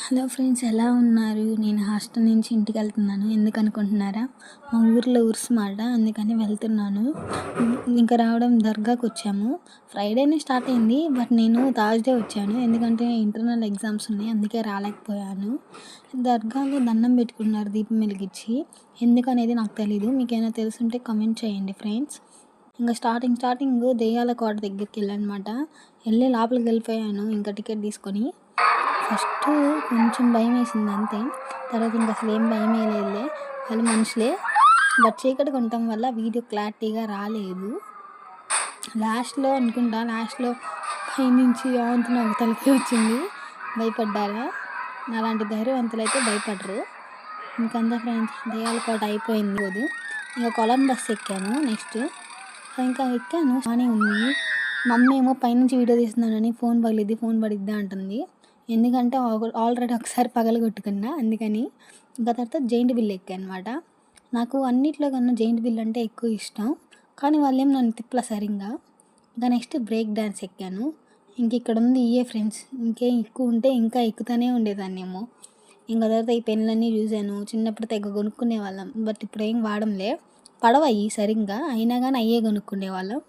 Hello friends, ఎలా ఉన్నారు? నేను హాస్టల్ నుంచి ఇంటికి వెళ్తున్నాను. ఎందుకు అనుకుంటున్నారా? మా ఊర్లో ఉరుసు మాట, అందుకని వెళ్తున్నాను. ఇంకా రావడం దర్గాకి వచ్చాము. ఫ్రైడేనే స్టార్ట్ అయింది, బట్ నేను థర్స్డే వచ్చాను. ఎందుకంటే ఇంటర్నల్ ఎగ్జామ్స్ ఉన్నాయి, అందుకే రాలేకపోయాను. దర్గాలో దండం పెట్టుకున్నారు దీపం వెలిగించి. ఎందుకనేది నాకు తెలీదు. మీకేమైనా తెలుసుంటే కమెంట్ చేయండి ఫ్రెండ్స్. ఇంకా స్టార్టింగ్ దెయ్యాల కోట దగ్గరికి వెళ్ళానమాట. వెళ్ళి లోపలికి వెళ్ళిపోయాను ఇంకా టికెట్ తీసుకొని. ఫస్ట్ కొంచెం భయం వేసింది అంతే. తర్వాత ఇంక అసలు ఏం భయం వేయలేదులే, వాళ్ళు మనుషులే. బట్ చీకటిగా ఉండటం వల్ల వీడియో క్లారిటీగా రాలేదు. లాస్ట్లో పైనుంచి అవంతున ఒక తలకి వచ్చింది. భయపడ్డారా? అలాంటి ధైర్యవంతులు అయితే భయపడరు. ఇంకంతా ఫ్రెండ్స్, దెయ్యాల కోట అయిపోయింది రోజు. ఇంకా కొలంబస్ ఎక్కాను. నెక్స్ట్ ఇంకా ఎక్కాను, బాగానే ఉంది. మమ్మీ ఏమో పైనుంచి వీడియో తీస్తున్నానని ఫోన్ పగిలిద్ది అంటుంది. ఎందుకంటే ఆల్రెడీ ఒకసారి పగలగొట్టుకున్నా, అందుకని. ఇంకా తర్వాత జెయింట్ వీల్ ఎక్కా అనమాట. నాకు అన్నిట్లో కన్నా జెయింట్ వీల్ అంటే ఎక్కువ ఇష్టం, కానీ వాళ్ళేం నన్ను తిప్పల సరిగ్గా. ఇంకా నెక్స్ట్ బ్రేక్ డ్యాన్స్ ఎక్కాను. ఇక్కడ ఉంది ఇయే ఫ్రెండ్స్, ఇంకేం ఎక్కువ ఉంటే ఇంకా ఎక్కుతూనే ఉండేదాన్నేమో. ఇంకా తర్వాత ఈ పెన్నులన్నీ చూశాను. చిన్నప్పుడు తెగ కొనుక్కునే వాళ్ళం, బట్ ఇప్పుడు ఏం వాడంలే. పడవయ్యి సరిగ్గా, అయినా కానీ అయ్యే కొనుక్కునే వాళ్ళం.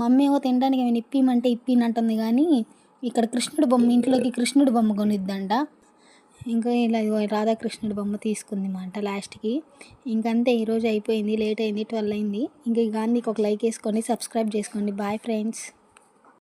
మమ్మీ ఏమో తినడానికి ఏమైనా ఇప్పిమంటే ఇప్పినంటుంది, కానీ ఇక్కడ కృష్ణుడి బొమ్మ, ఇంట్లోకి కృష్ణుడి బొమ్మ కొనిద్దంట. ఇంకా ఇలా రాధాకృష్ణుడి బొమ్మ తీసుకుంది మాట లాస్ట్కి. ఇంకంతే, ఈరోజు అయిపోయింది. లేట్ అయింది, 12 అయింది. ఇంకా ఈ గాంధీకి ఒక లైక్ వేసుకొని సబ్స్క్రైబ్ చేసుకోండి. Bye friends.